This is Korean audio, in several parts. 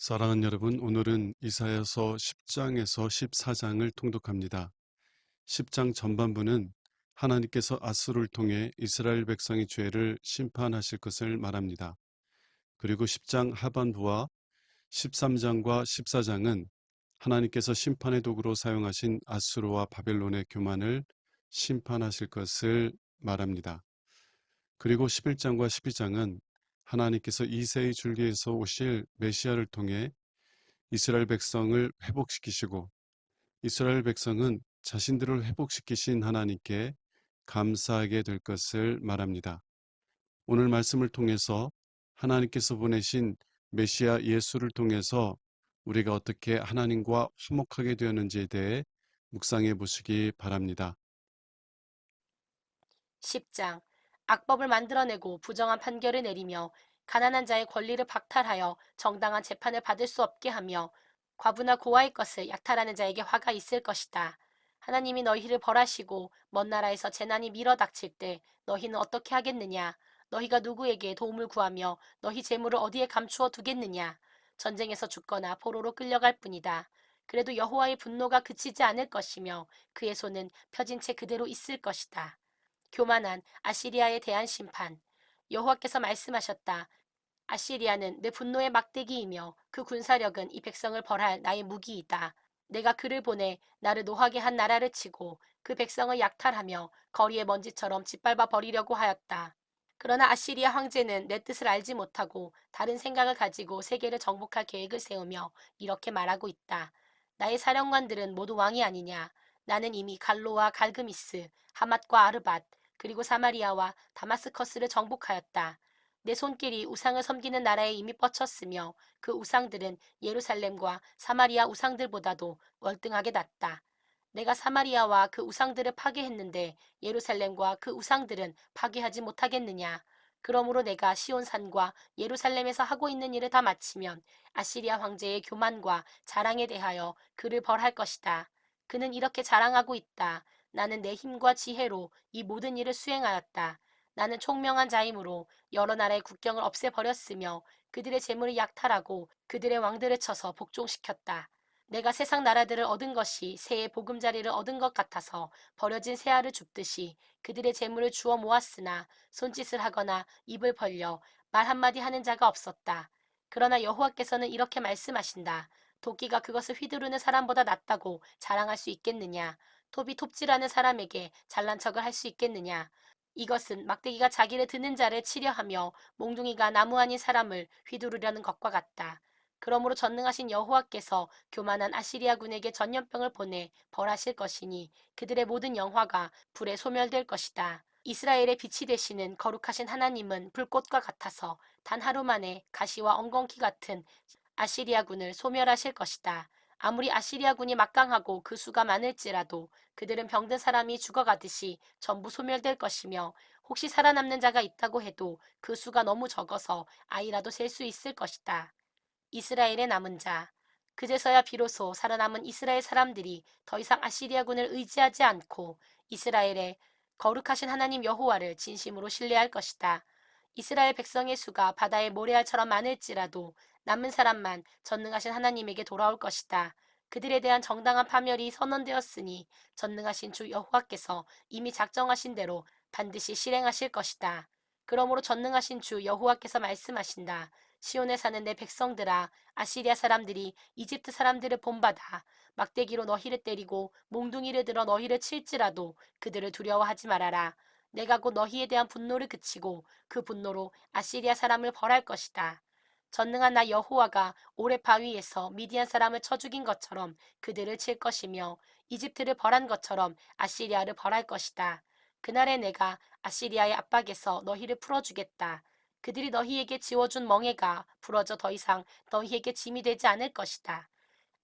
사랑하는 여러분, 오늘은 이사야서 10장에서 14장을 통독합니다. 10장 전반부는 하나님께서 아수르를 통해 이스라엘 백성의 죄를 심판하실 것을 말합니다. 그리고 10장 하반부와 13장과 14장은 하나님께서 심판의 도구로 사용하신 아수르와 바벨론의 교만을 심판하실 것을 말합니다. 그리고 11장과 12장은 하나님께서 이새의 줄기에서 오실 메시아를 통해 이스라엘 백성을 회복시키시고 이스라엘 백성은 자신들을 회복시키신 하나님께 감사하게 될 것을 말합니다. 오늘 말씀을 통해서 하나님께서 보내신 메시아 예수를 통해서 우리가 어떻게 하나님과 화목하게 되었는지에 대해 묵상해 보시기 바랍니다. 10장 악법을 만들어내고 부정한 판결을 내리며 가난한 자의 권리를 박탈하여 정당한 재판을 받을 수 없게 하며 과부나 고아의 것을 약탈하는 자에게 화가 있을 것이다. 하나님이 너희를 벌하시고 먼 나라에서 재난이 밀어닥칠 때 너희는 어떻게 하겠느냐? 너희가 누구에게 도움을 구하며 너희 재물을 어디에 감추어 두겠느냐? 전쟁에서 죽거나 포로로 끌려갈 뿐이다. 그래도 여호와의 분노가 그치지 않을 것이며 그의 손은 펴진 채 그대로 있을 것이다. 교만한 아시리아에 대한 심판. 여호와께서 말씀하셨다. 아시리아는 내 분노의 막대기이며 그 군사력은 이 백성을 벌할 나의 무기이다. 내가 그를 보내 나를 노하게 한 나라를 치고 그 백성을 약탈하며 거리의 먼지처럼 짓밟아 버리려고 하였다. 그러나 아시리아 황제는 내 뜻을 알지 못하고 다른 생각을 가지고 세계를 정복할 계획을 세우며 이렇게 말하고 있다. 나의 사령관들은 모두 왕이 아니냐? 나는 이미 갈로와 갈그미스, 하맛과 아르밧, 그리고 사마리아와 다마스커스를 정복하였다. 내 손길이 우상을 섬기는 나라에 이미 뻗쳤으며 그 우상들은 예루살렘과 사마리아 우상들보다도 월등하게 낮다. 내가 사마리아와 그 우상들을 파괴했는데 예루살렘과 그 우상들은 파괴하지 못하겠느냐. 그러므로 내가 시온산과 예루살렘에서 하고 있는 일을 다 마치면 아시리아 황제의 교만과 자랑에 대하여 그를 벌할 것이다. 그는 이렇게 자랑하고 있다. 나는 내 힘과 지혜로 이 모든 일을 수행하였다. 나는 총명한 자이므로 여러 나라의 국경을 없애버렸으며 그들의 재물을 약탈하고 그들의 왕들을 쳐서 복종시켰다. 내가 세상 나라들을 얻은 것이 새의 보금자리를 얻은 것 같아서 버려진 새알을 줍듯이 그들의 재물을 주워 모았으나 손짓을 하거나 입을 벌려 말 한마디 하는 자가 없었다. 그러나 여호와께서는 이렇게 말씀하신다. 도끼가 그것을 휘두르는 사람보다 낫다고 자랑할 수 있겠느냐? 톱이 톱질하는 사람에게 잘난 척을 할 수 있겠느냐? 이것은 막대기가 자기를 드는 자를 치려 하며 몽둥이가 나무 아닌 사람을 휘두르려는 것과 같다. 그러므로 전능하신 여호와께서 교만한 아시리아군에게 전염병을 보내 벌하실 것이니 그들의 모든 영화가 불에 소멸될 것이다. 이스라엘의 빛이 되시는 거룩하신 하나님은 불꽃과 같아서 단 하루 만에 가시와 엉겅퀴 같은 아시리아군을 소멸하실 것이다. 아무리 아시리아군이 막강하고 그 수가 많을지라도 그들은 병든 사람이 죽어가듯이 전부 소멸될 것이며 혹시 살아남는 자가 있다고 해도 그 수가 너무 적어서 아이라도 셀 수 있을 것이다. 이스라엘의 남은 자. 그제서야 비로소 살아남은 이스라엘 사람들이 더 이상 아시리아군을 의지하지 않고 이스라엘의 거룩하신 하나님 여호와를 진심으로 신뢰할 것이다. 이스라엘 백성의 수가 바다의 모래알처럼 많을지라도 남은 사람만 전능하신 하나님에게 돌아올 것이다. 그들에 대한 정당한 파멸이 선언되었으니 전능하신 주 여호와께서 이미 작정하신 대로 반드시 실행하실 것이다. 그러므로 전능하신 주 여호와께서 말씀하신다. 시온에 사는 내 백성들아, 아시리아 사람들이 이집트 사람들을 본받아 막대기로 너희를 때리고 몽둥이를 들어 너희를 칠지라도 그들을 두려워하지 말아라. 내가 곧 너희에 대한 분노를 그치고 그 분노로 아시리아 사람을 벌할 것이다. 전능한 나 여호와가 오레 바위에서 미디안 사람을 쳐 죽인 것처럼 그들을 칠 것이며 이집트를 벌한 것처럼 아시리아를 벌할 것이다. 그날에 내가 아시리아의 압박에서 너희를 풀어주겠다. 그들이 너희에게 지워준 멍에가 부러져 더 이상 너희에게 짐이 되지 않을 것이다.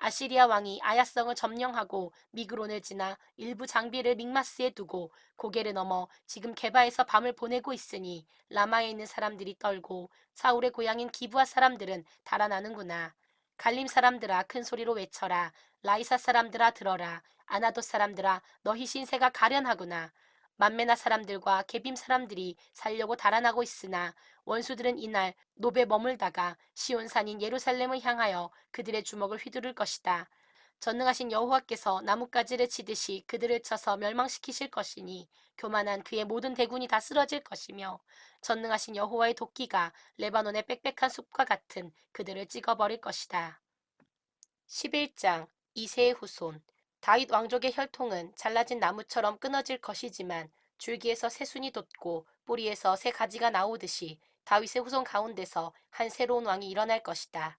아시리아 왕이 아야성을 점령하고 미그론을 지나 일부 장비를 믹마스에 두고 고개를 넘어 지금 게바에서 밤을 보내고 있으니 라마에 있는 사람들이 떨고 사울의 고향인 기브아 사람들은 달아나는구나. 갈림 사람들아 큰 소리로 외쳐라. 라이사 사람들아 들어라. 아나돗 사람들아 너희 신세가 가련하구나. 만메나 사람들과 게빔 사람들이 살려고 달아나고 있으나 원수들은 이날 노베 머물다가 시온산인 예루살렘을 향하여 그들의 주먹을 휘두를 것이다. 전능하신 여호와께서 나뭇가지를 치듯이 그들을 쳐서 멸망시키실 것이니 교만한 그의 모든 대군이 다 쓰러질 것이며 전능하신 여호와의 도끼가 레바논의 빽빽한 숲과 같은 그들을 찍어버릴 것이다. 11장 이새의 후손. 다윗 왕족의 혈통은 잘라진 나무처럼 끊어질 것이지만 줄기에서 새순이 돋고 뿌리에서 새 가지가 나오듯이 다윗의 후손 가운데서 한 새로운 왕이 일어날 것이다.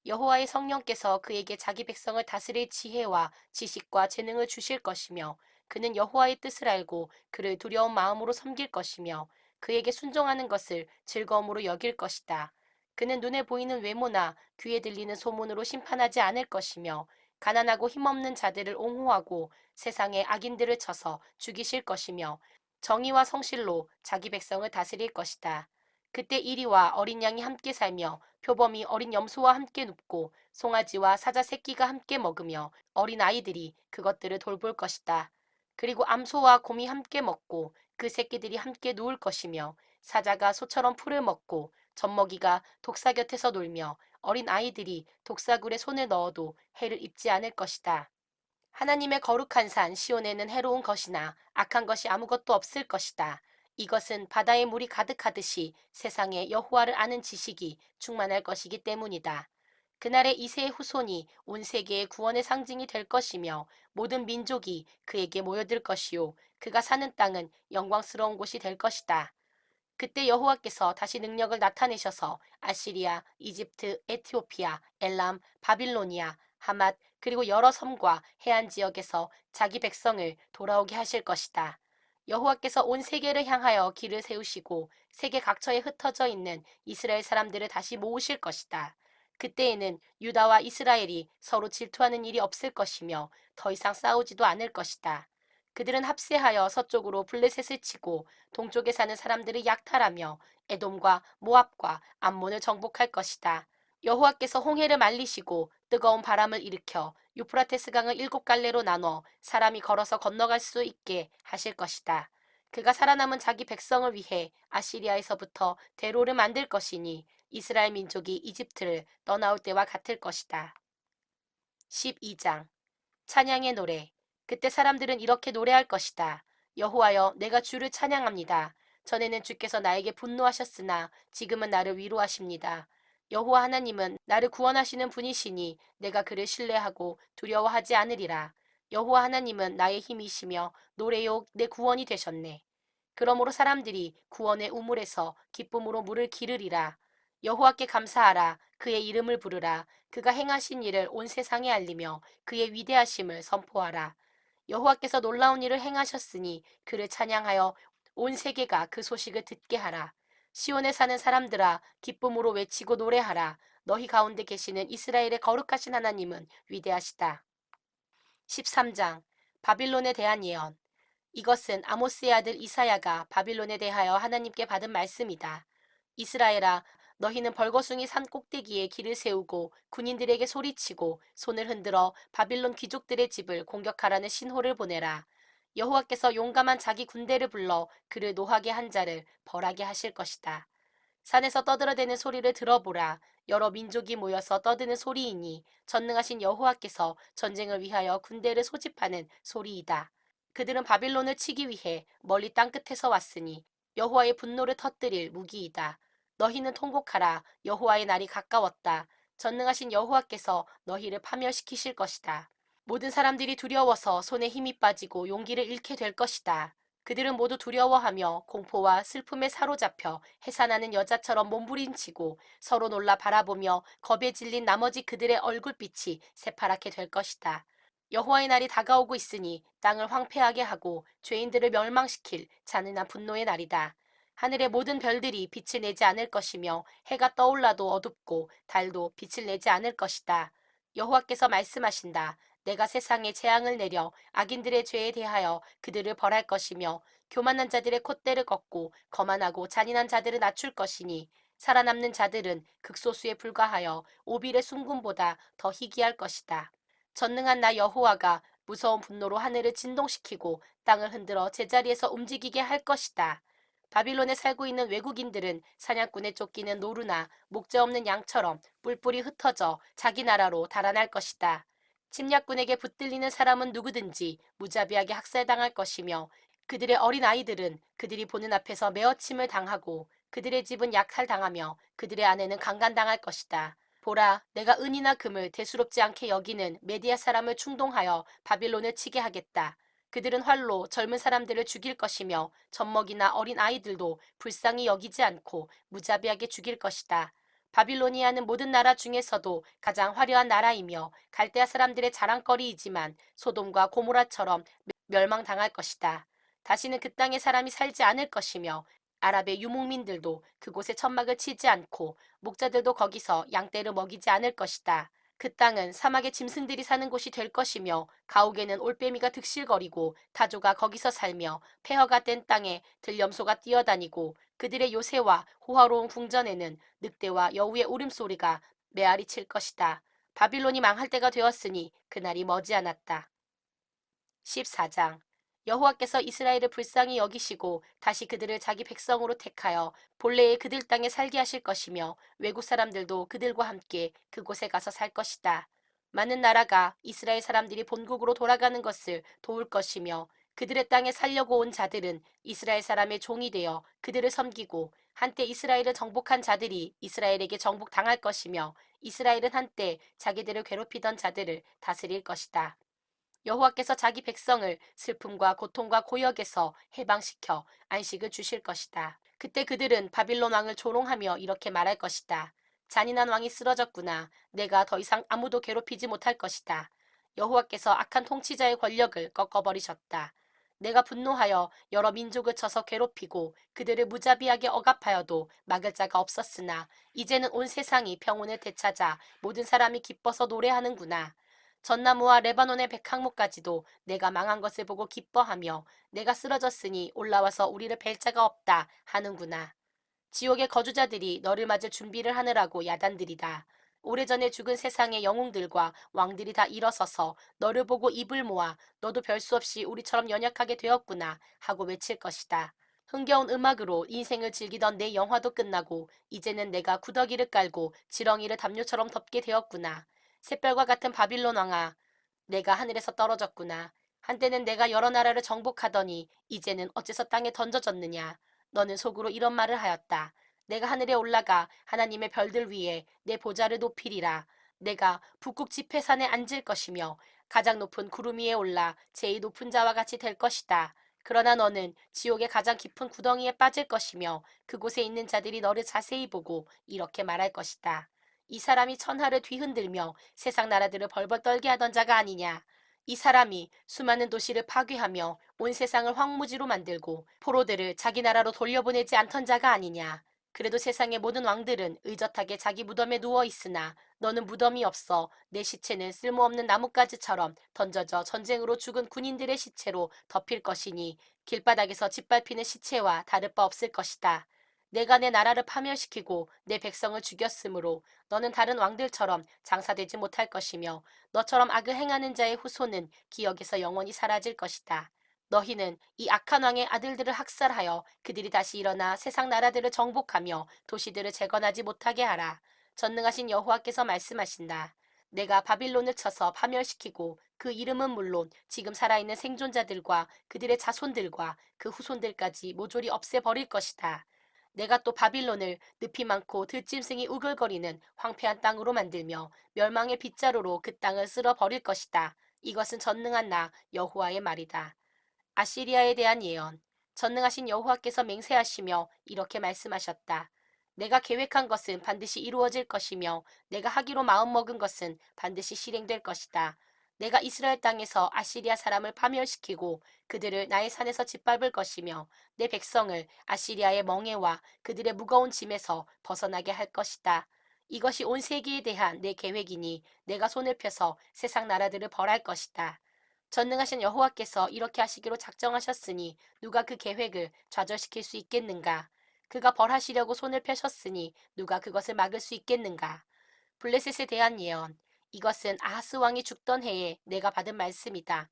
여호와의 성령께서 그에게 자기 백성을 다스릴 지혜와 지식과 재능을 주실 것이며 그는 여호와의 뜻을 알고 그를 두려운 마음으로 섬길 것이며 그에게 순종하는 것을 즐거움으로 여길 것이다. 그는 눈에 보이는 외모나 귀에 들리는 소문으로 심판하지 않을 것이며 가난하고 힘없는 자들을 옹호하고 세상의 악인들을 쳐서 죽이실 것이며 정의와 성실로 자기 백성을 다스릴 것이다. 그때 이리와 어린 양이 함께 살며 표범이 어린 염소와 함께 눕고 송아지와 사자 새끼가 함께 먹으며 어린 아이들이 그것들을 돌볼 것이다. 그리고 암소와 곰이 함께 먹고 그 새끼들이 함께 누울 것이며 사자가 소처럼 풀을 먹고 젖먹이가 독사 곁에서 놀며 어린 아이들이 독사굴에 손을 넣어도 해를 입지 않을 것이다. 하나님의 거룩한 산 시온에는 해로운 것이나 악한 것이 아무것도 없을 것이다. 이것은 바다에 물이 가득하듯이 세상에 여호와를 아는 지식이 충만할 것이기 때문이다. 그날의 이새의 후손이 온 세계의 구원의 상징이 될 것이며 모든 민족이 그에게 모여들 것이요 그가 사는 땅은 영광스러운 곳이 될 것이다. 그때 여호와께서 다시 능력을 나타내셔서 아시리아, 이집트, 에티오피아, 엘람, 바빌로니아, 하맛 그리고 여러 섬과 해안 지역에서 자기 백성을 돌아오게 하실 것이다. 여호와께서 온 세계를 향하여 길을 세우시고 세계 각처에 흩어져 있는 이스라엘 사람들을 다시 모으실 것이다. 그때에는 유다와 이스라엘이 서로 질투하는 일이 없을 것이며 더 이상 싸우지도 않을 것이다. 그들은 합세하여 서쪽으로 블레셋을 치고 동쪽에 사는 사람들을 약탈하며 에돔과 모압과 암몬을 정복할 것이다. 여호와께서 홍해를 말리시고 뜨거운 바람을 일으켜 유프라테스 강을 7갈래로 나눠 사람이 걸어서 건너갈 수 있게 하실 것이다. 그가 살아남은 자기 백성을 위해 아시리아에서부터 대로를 만들 것이니 이스라엘 민족이 이집트를 떠나올 때와 같을 것이다. 12장 찬양의 노래. 그때 사람들은 이렇게 노래할 것이다. 여호와여, 내가 주를 찬양합니다. 전에는 주께서 나에게 분노하셨으나 지금은 나를 위로하십니다. 여호와 하나님은 나를 구원하시는 분이시니 내가 그를 신뢰하고 두려워하지 않으리라. 여호와 하나님은 나의 힘이시며 노래요 내 구원이 되셨네. 그러므로 사람들이 구원의 우물에서 기쁨으로 물을 기르리라. 여호와께 감사하라. 그의 이름을 부르라. 그가 행하신 일을 온 세상에 알리며 그의 위대하심을 선포하라. 여호와께서 놀라운 일을 행하셨으니 그를 찬양하여 온 세계가 그 소식을 듣게 하라. 시온에 사는 사람들아 기쁨으로 외치고 노래하라. 너희 가운데 계시는 이스라엘의 거룩하신 하나님은 위대하시다. 13장 바빌론에 대한 예언. 이것은 아모스의 아들 이사야가 바빌론에 대하여 하나님께 받은 말씀이다. 이스라엘아, 너희는 벌거숭이 산 꼭대기에 길을 세우고 군인들에게 소리치고 손을 흔들어 바빌론 귀족들의 집을 공격하라는 신호를 보내라. 여호와께서 용감한 자기 군대를 불러 그를 노하게 한 자를 벌하게 하실 것이다. 산에서 떠들어대는 소리를 들어보라. 여러 민족이 모여서 떠드는 소리이니 전능하신 여호와께서 전쟁을 위하여 군대를 소집하는 소리이다. 그들은 바빌론을 치기 위해 멀리 땅끝에서 왔으니 여호와의 분노를 터뜨릴 무기이다. 너희는 통곡하라. 여호와의 날이 가까웠다. 전능하신 여호와께서 너희를 파멸시키실 것이다. 모든 사람들이 두려워서 손에 힘이 빠지고 용기를 잃게 될 것이다. 그들은 모두 두려워하며 공포와 슬픔에 사로잡혀 해산하는 여자처럼 몸부림치고 서로 놀라 바라보며 겁에 질린 나머지 그들의 얼굴빛이 새파랗게 될 것이다. 여호와의 날이 다가오고 있으니 땅을 황폐하게 하고 죄인들을 멸망시킬 잔인한 분노의 날이다. 하늘의 모든 별들이 빛을 내지 않을 것이며 해가 떠올라도 어둡고 달도 빛을 내지 않을 것이다. 여호와께서 말씀하신다. 내가 세상에 재앙을 내려 악인들의 죄에 대하여 그들을 벌할 것이며 교만한 자들의 콧대를 꺾고 거만하고 잔인한 자들을 낮출 것이니 살아남는 자들은 극소수에 불과하여 오빌의 순금보다 더 희귀할 것이다. 전능한 나 여호와가 무서운 분노로 하늘을 진동시키고 땅을 흔들어 제자리에서 움직이게 할 것이다. 바빌론에 살고 있는 외국인들은 사냥꾼에 쫓기는 노루나 목재 없는 양처럼 뿔뿔이 흩어져 자기 나라로 달아날 것이다. 침략군에게 붙들리는 사람은 누구든지 무자비하게 학살당할 것이며 그들의 어린 아이들은 그들이 보는 앞에서 메어침을 당하고 그들의 집은 약탈당하며 그들의 아내는 강간당할 것이다. 보라, 내가 은이나 금을 대수롭지 않게 여기는 메디아 사람을 충동하여 바빌론을 치게 하겠다. 그들은 활로 젊은 사람들을 죽일 것이며 젖먹이나 어린 아이들도 불쌍히 여기지 않고 무자비하게 죽일 것이다. 바빌로니아는 모든 나라 중에서도 가장 화려한 나라이며 갈대아 사람들의 자랑거리이지만 소돔과 고모라처럼 멸망당할 것이다. 다시는 그 땅에 사람이 살지 않을 것이며 아랍의 유목민들도 그곳에 천막을 치지 않고 목자들도 거기서 양떼를 먹이지 않을 것이다. 그 땅은 사막의 짐승들이 사는 곳이 될 것이며 가옥에는 올빼미가 득실거리고 타조가 거기서 살며 폐허가 된 땅에 들염소가 뛰어다니고 그들의 요새와 호화로운 궁전에는 늑대와 여우의 울음소리가 메아리 칠 것이다. 바빌론이 망할 때가 되었으니 그날이 머지않았다. 14장. 여호와께서 이스라엘을 불쌍히 여기시고 다시 그들을 자기 백성으로 택하여 본래의 그들 땅에 살게 하실 것이며 외국 사람들도 그들과 함께 그곳에 가서 살 것이다. 많은 나라가 이스라엘 사람들이 본국으로 돌아가는 것을 도울 것이며 그들의 땅에 살려고 온 자들은 이스라엘 사람의 종이 되어 그들을 섬기고 한때 이스라엘을 정복한 자들이 이스라엘에게 정복당할 것이며 이스라엘은 한때 자기들을 괴롭히던 자들을 다스릴 것이다. 여호와께서 자기 백성을 슬픔과 고통과 고역에서 해방시켜 안식을 주실 것이다. 그때 그들은 바빌론 왕을 조롱하며 이렇게 말할 것이다. 잔인한 왕이 쓰러졌구나. 내가 더 이상 아무도 괴롭히지 못할 것이다. 여호와께서 악한 통치자의 권력을 꺾어버리셨다. 내가 분노하여 여러 민족을 쳐서 괴롭히고 그들을 무자비하게 억압하여도 막을 자가 없었으나 이제는 온 세상이 평온을 되찾아 모든 사람이 기뻐서 노래하는구나. 전나무와 레바논의 백항목까지도 내가 망한 것을 보고 기뻐하며 내가 쓰러졌으니 올라와서 우리를 뵐 자가 없다 하는구나. 지옥의 거주자들이 너를 맞을 준비를 하느라고 야단들이다. 오래전에 죽은 세상의 영웅들과 왕들이 다 일어서서 너를 보고 입을 모아 너도 별 수 없이 우리처럼 연약하게 되었구나 하고 외칠 것이다. 흥겨운 음악으로 인생을 즐기던 내 영화도 끝나고 이제는 내가 구더기를 깔고 지렁이를 담요처럼 덮게 되었구나. 샛별과 같은 바빌론 왕아, 내가 하늘에서 떨어졌구나. 한때는 내가 여러 나라를 정복하더니 이제는 어째서 땅에 던져졌느냐. 너는 속으로 이런 말을 하였다. 내가 하늘에 올라가 하나님의 별들 위에 내 보좌를 높이리라. 내가 북극 지폐산에 앉을 것이며 가장 높은 구름 위에 올라 제일 높은 자와 같이 될 것이다. 그러나 너는 지옥의 가장 깊은 구덩이에 빠질 것이며 그곳에 있는 자들이 너를 자세히 보고 이렇게 말할 것이다. 이 사람이 천하를 뒤흔들며 세상 나라들을 벌벌 떨게 하던 자가 아니냐. 이 사람이 수많은 도시를 파괴하며 온 세상을 황무지로 만들고 포로들을 자기 나라로 돌려보내지 않던 자가 아니냐. 그래도 세상의 모든 왕들은 의젓하게 자기 무덤에 누워 있으나 너는 무덤이 없어 내 시체는 쓸모없는 나뭇가지처럼 던져져 전쟁으로 죽은 군인들의 시체로 덮일 것이니 길바닥에서 짓밟히는 시체와 다를 바 없을 것이다. 내가 내 나라를 파멸시키고 내 백성을 죽였으므로 너는 다른 왕들처럼 장사되지 못할 것이며 너처럼 악을 행하는 자의 후손은 기억에서 영원히 사라질 것이다. 너희는 이 악한 왕의 아들들을 학살하여 그들이 다시 일어나 세상 나라들을 정복하며 도시들을 재건하지 못하게 하라. 전능하신 여호와께서 말씀하신다. 내가 바빌론을 쳐서 파멸시키고 그 이름은 물론 지금 살아있는 생존자들과 그들의 자손들과 그 후손들까지 모조리 없애버릴 것이다. 내가 또 바빌론을 늪이 많고 들짐승이 우글거리는 황폐한 땅으로 만들며 멸망의 빗자루로 그 땅을 쓸어 버릴 것이다. 이것은 전능한 나 여호와의 말이다. 아시리아에 대한 예언. 전능하신 여호와께서 맹세하시며 이렇게 말씀하셨다. 내가 계획한 것은 반드시 이루어질 것이며 내가 하기로 마음먹은 것은 반드시 실행될 것이다. 내가 이스라엘 땅에서 아시리아 사람을 파멸시키고 그들을 나의 산에서 짓밟을 것이며 내 백성을 아시리아의 멍에와 그들의 무거운 짐에서 벗어나게 할 것이다. 이것이 온 세계에 대한 내 계획이니 내가 손을 펴서 세상 나라들을 벌할 것이다. 전능하신 여호와께서 이렇게 하시기로 작정하셨으니 누가 그 계획을 좌절시킬 수 있겠는가? 그가 벌하시려고 손을 펴셨으니 누가 그것을 막을 수 있겠는가? 블레셋에 대한 예언. 이것은 아하스 왕이 죽던 해에 내가 받은 말씀이다.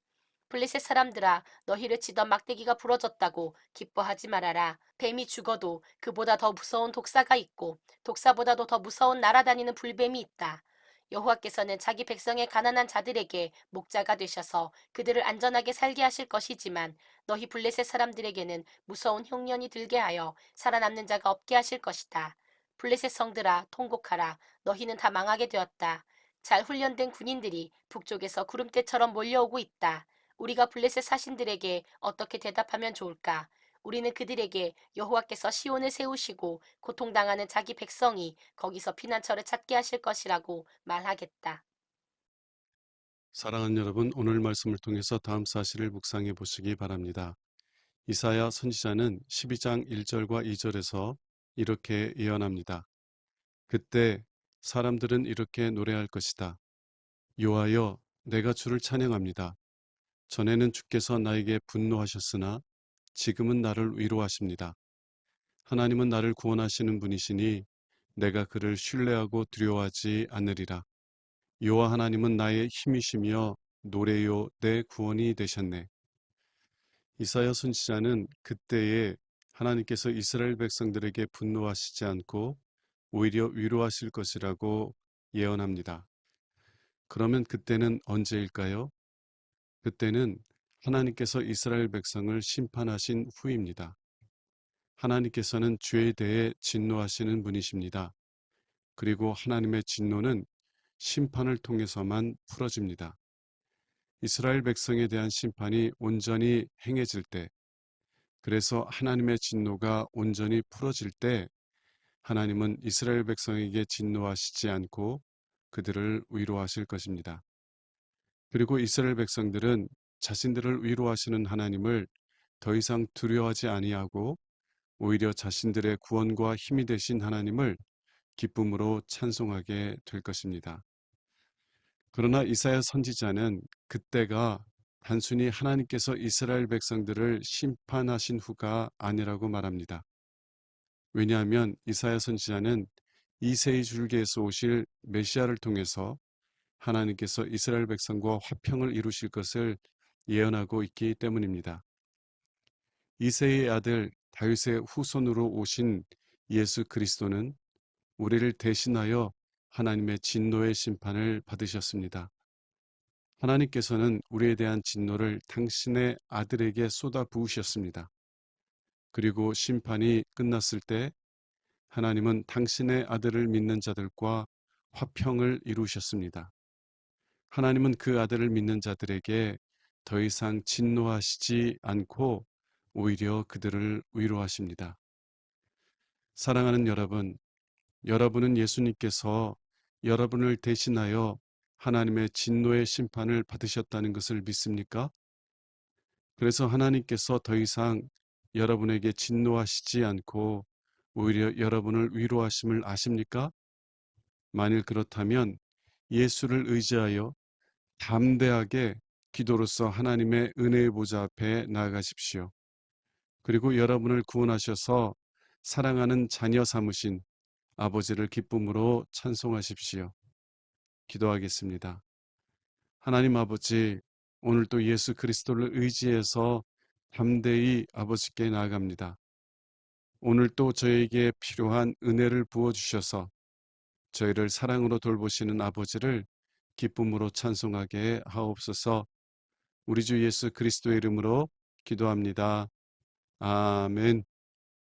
블레셋 사람들아, 너희를 치던 막대기가 부러졌다고 기뻐하지 말아라. 뱀이 죽어도 그보다 더 무서운 독사가 있고 독사보다도 더 무서운 날아다니는 불뱀이 있다. 여호와께서는 자기 백성의 가난한 자들에게 목자가 되셔서 그들을 안전하게 살게 하실 것이지만 너희 블레셋 사람들에게는 무서운 흉년이 들게 하여 살아남는 자가 없게 하실 것이다. 블레셋 성들아, 통곡하라. 너희는 다 망하게 되었다. 잘 훈련된 군인들이 북쪽에서 구름대처럼 몰려오고 있다. 우리가 블레셋 사신들에게 어떻게 대답하면 좋을까? 우리는 그들에게 여호와께서 시온을 세우시고 고통당하는 자기 백성이 거기서 피난처를 찾게 하실 것이라고 말하겠다. 사랑하는 여러분, 오늘 말씀을 통해서 다음 사실을 묵상해 보시기 바랍니다. 이사야 선지자는 12장 1절과 2절에서 이렇게 예언합니다. 그때 사람들은 이렇게 노래할 것이다. 여호와여, 내가 주를 찬양합니다. 전에는 주께서 나에게 분노하셨으나 지금은 나를 위로하십니다. 하나님은 나를 구원하시는 분이시니 내가 그를 신뢰하고 두려워하지 않으리라. 여호와 하나님은 나의 힘이시며 노래요 내 구원이 되셨네. 이사야 선지자는 그때에 하나님께서 이스라엘 백성들에게 분노하시지 않고 오히려 위로하실 것이라고 예언합니다. 그러면 그때는 언제일까요? 그때는 하나님께서 이스라엘 백성을 심판하신 후입니다. 하나님께서는 죄에 대해 진노하시는 분이십니다. 그리고 하나님의 진노는 심판을 통해서만 풀어집니다. 이스라엘 백성에 대한 심판이 온전히 행해질 때, 그래서 하나님의 진노가 온전히 풀어질 때, 하나님은 이스라엘 백성에게 진노하시지 않고 그들을 위로하실 것입니다. 그리고 이스라엘 백성들은 자신들을 위로하시는 하나님을 더 이상 두려워하지 아니하고 오히려 자신들의 구원과 힘이 되신 하나님을 기쁨으로 찬송하게 될 것입니다. 그러나 이사야 선지자는 그때가 단순히 하나님께서 이스라엘 백성들을 심판하신 후가 아니라고 말합니다. 왜냐하면 이사야 선지자는 이세의 줄기에서 오실 메시아를 통해서 하나님께서 이스라엘 백성과 화평을 이루실 것을 예언하고 있기 때문입니다. 이세의 아들 다윗의 후손으로 오신 예수 그리스도는 우리를 대신하여 하나님의 진노의 심판을 받으셨습니다. 하나님께서는 우리에 대한 진노를 당신의 아들에게 쏟아 부으셨습니다. 그리고 심판이 끝났을 때 하나님은 당신의 아들을 믿는 자들과 화평을 이루셨습니다. 하나님은 그 아들을 믿는 자들에게 더 이상 진노하시지 않고 오히려 그들을 위로하십니다. 사랑하는 여러분, 여러분은 예수님께서 여러분을 대신하여 하나님의 진노의 심판을 받으셨다는 것을 믿습니까? 그래서 하나님께서 더 이상 여러분에게 진노하시지 않고 오히려 여러분을 위로하심을 아십니까? 만일 그렇다면 예수를 의지하여 담대하게 기도로서 하나님의 은혜의 보좌 앞에 나아가십시오. 그리고 여러분을 구원하셔서 사랑하는 자녀 삼으신 아버지를 기쁨으로 찬송하십시오. 기도하겠습니다. 하나님 아버지, 오늘도 예수 그리스도를 의지해서 담대히 아버지께 나아갑니다. 오늘도 저에게 필요한 은혜를 부어주셔서 저희를 사랑으로 돌보시는 아버지를 기쁨으로 찬송하게 하옵소서. 우리 주 예수 그리스도의 이름으로 기도합니다. 아멘.